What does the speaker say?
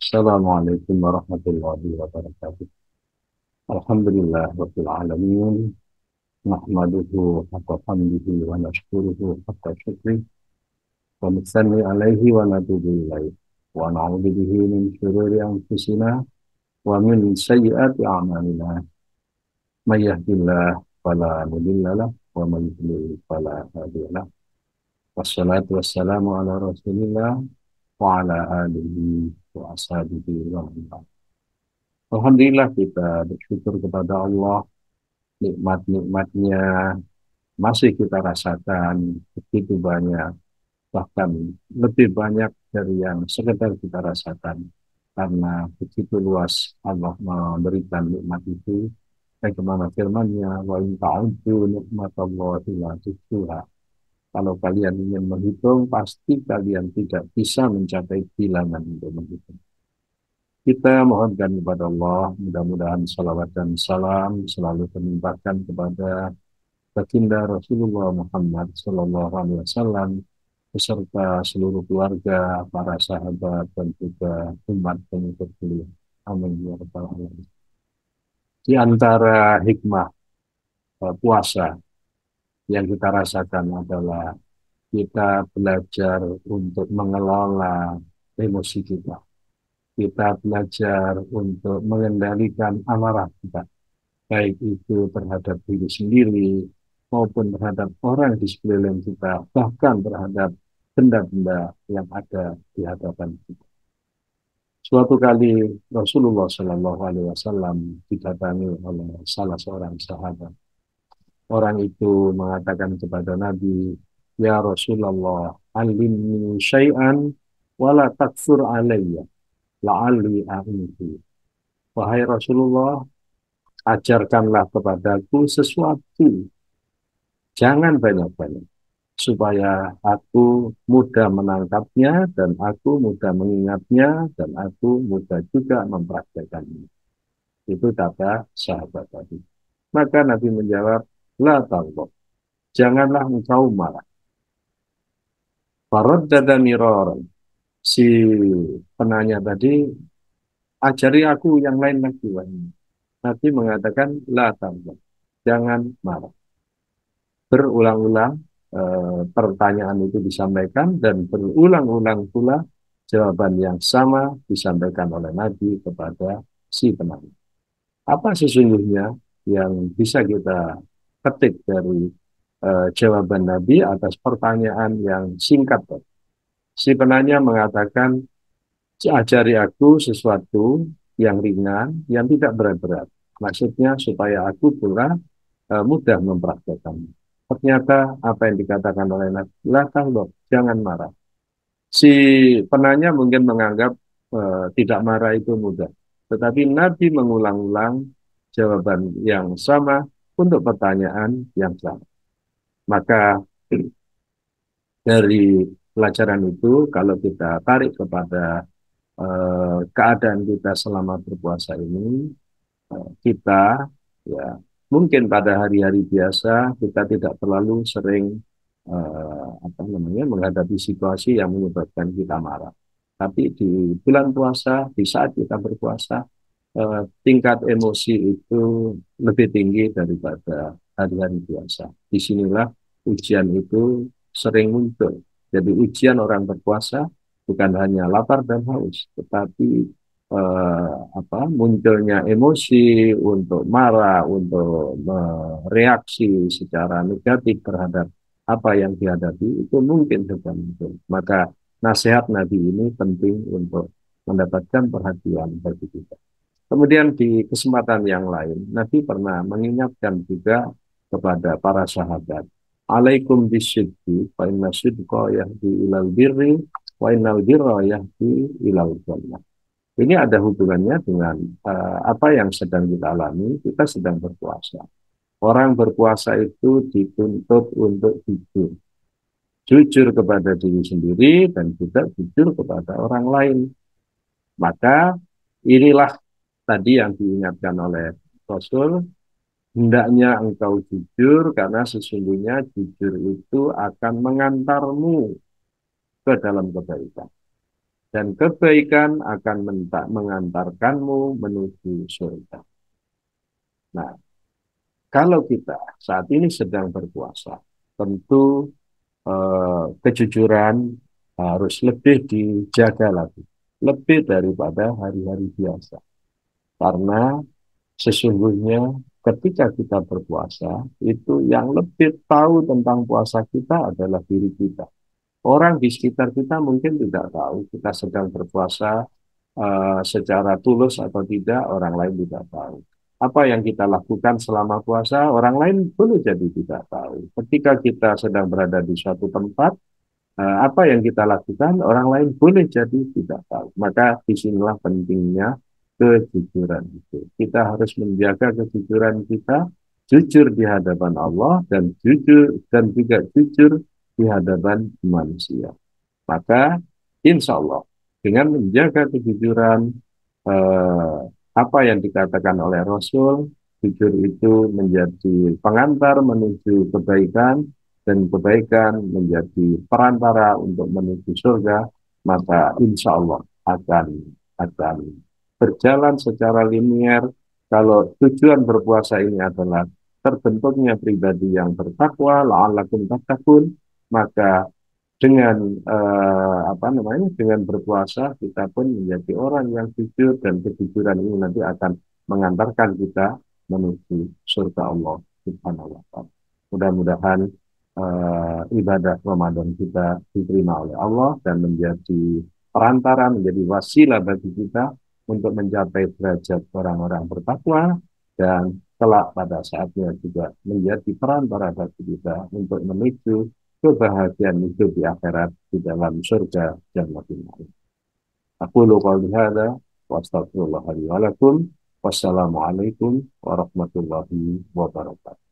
Assalamualaikum warahmatullahi wabarakatuh. Alhamdulillah rabbil alamin. Nahmaduhu haqqa hamdihi wa nashkuruhu haqqa syukri wa nusalli alaihi wa natubu ilaihi wa na'udzu bihi min syururi anfusina wa min sayyiati a'malina. May yahdihillahu fala mudilla lahu wa may yudlil fala hadiya lahu. Wassalatu wassalamu ala Rasulillah wa ala alihi wa ashabihi wa man wala. Alhamdulillah kita bersyukur kepada Allah, nikmat-nikmatnya masih kita rasakan begitu banyak, bahkan lebih banyak dari yang sekedar kita rasakan, karena begitu luas Allah memberikan nikmat itu. Bagaimana firman-Nya, wa in ta'udzu nikmatallahi la tuhsuha. Kalau kalian ingin menghitung, pasti kalian tidak bisa mencapai bilangan untuk menghitung. Kita mohonkan kepada Allah, mudah-mudahan salawat dan salam selalu terlimpahkan kepada baginda Rasulullah Muhammad Sallallahu Alaihi Wasallam beserta seluruh keluarga, para sahabat, dan juga umat pengikut beliau. Amin ya rabbal alamin. Di antara hikmah puasa yang kita rasakan adalah kita belajar untuk mengelola emosi kita. Kita belajar untuk mengendalikan amarah kita, baik itu terhadap diri sendiri maupun terhadap orang di sekeliling kita, bahkan terhadap benda-benda yang ada di hadapan kita. Suatu kali Rasulullah Shallallahu Alaihi Wasallam didatangi oleh salah seorang sahabat. Orang itu mengatakan kepada Nabi, "Ya Rasulullah, alimni syai'an wala takfur alayya, la'alli a'intu." Wahai Rasulullah, ajarkanlah kepadaku sesuatu, jangan banyak-banyak, supaya aku mudah menangkapnya dan aku mudah mengingatnya dan aku mudah juga mempraktekannya. Itu kata sahabat tadi. Maka Nabi menjawab, la taghdab, janganlah engkau marah. Faraddada miraran. Si penanya tadi, ajari aku yang lain lagi. Nabi mengatakan, la taghdab, jangan marah. Berulang-ulang pertanyaan itu disampaikan dan berulang-ulang pula jawaban yang sama disampaikan oleh Nabi kepada si penanya. Apa sesungguhnya yang bisa kita ketik dari jawaban Nabi atas pertanyaan yang singkat? Si penanya mengatakan, ajari aku sesuatu yang ringan, yang tidak berat-berat. Maksudnya supaya aku pula mudah mempraktekannya. Ternyata apa yang dikatakan oleh Nabi, lah kalau jangan marah. Si penanya mungkin menganggap tidak marah itu mudah. Tetapi Nabi mengulang-ulang jawaban yang sama untuk pertanyaan yang sama. Maka dari pelajaran itu, kalau kita tarik kepada keadaan kita selama berpuasa ini, kita ya mungkin pada hari-hari biasa kita tidak terlalu sering apa namanya menghadapi situasi yang menyebabkan kita marah. Tapi di bulan puasa, di saat kita berpuasa, tingkat emosi itu lebih tinggi daripada hari-hari biasa. Disinilah ujian itu sering muncul. Jadi ujian orang berpuasa bukan hanya lapar dan haus, tetapi munculnya emosi untuk marah, untuk mereaksi secara negatif terhadap apa yang dihadapi itu mungkin juga muncul. Maka nasihat Nabi ini penting untuk mendapatkan perhatian bagi kita. Kemudian di kesempatan yang lain, Nabi pernah mengingatkan juga kepada para sahabat, alaikum bisyiddi, fa inna syidqa yahdi ilal birri, wa innal birra yahdi ilal jannah. Ini ada hubungannya dengan apa yang sedang kita alami, kita sedang berpuasa. Orang berpuasa itu dituntut untuk jujur. Jujur kepada diri sendiri dan juga jujur kepada orang lain. Maka inilah tadi yang diingatkan oleh Rasul, hendaknya engkau jujur karena sesungguhnya jujur itu akan mengantarmu ke dalam kebaikan. dan kebaikan akan mengantarkanmu menuju surga. Nah, kalau kita saat ini sedang berpuasa, tentu kejujuran harus lebih dijaga lagi, lebih daripada hari-hari biasa. Karena sesungguhnya ketika kita berpuasa, itu yang lebih tahu tentang puasa kita adalah diri kita. Orang di sekitar kita mungkin tidak tahu kita sedang berpuasa secara tulus atau tidak, orang lain tidak tahu. Apa yang kita lakukan selama puasa, orang lain boleh jadi tidak tahu. Ketika kita sedang berada di suatu tempat, apa yang kita lakukan, orang lain boleh jadi tidak tahu. Maka disinilah pentingnya kejujuran itu. Kita harus menjaga kejujuran kita, jujur di hadapan Allah dan jujur dan juga jujur di hadapan manusia. Maka insya Allah dengan menjaga kejujuran, eh, apa yang dikatakan oleh Rasul, jujur itu menjadi pengantar menuju kebaikan dan kebaikan menjadi perantara untuk menuju surga, maka insya Allah akan berjalan secara linier. Kalau tujuan berpuasa ini adalah terbentuknya pribadi yang bertakwa, la'allakum tattaqun, maka dengan apa namanya, dengan berpuasa kita pun menjadi orang yang jujur, dan kejujuran ini nanti akan mengantarkan kita menuju surga Allah Subhanahu wa Ta'ala. Mudah-mudahan ibadah Ramadan kita diterima oleh Allah dan menjadi perantara, menjadi wasilah bagi kita untuk mencapai derajat orang-orang bertakwa, dan kelak pada saatnya juga menjadi perantara bagi kita untuk menuju kebahagiaan hidup di akhirat di dalam surga jannatul ma'wa. Aku qouli hadza wa astaghfirullah li wa lakum. Wassalamualaikum warahmatullahi wabarakatuh.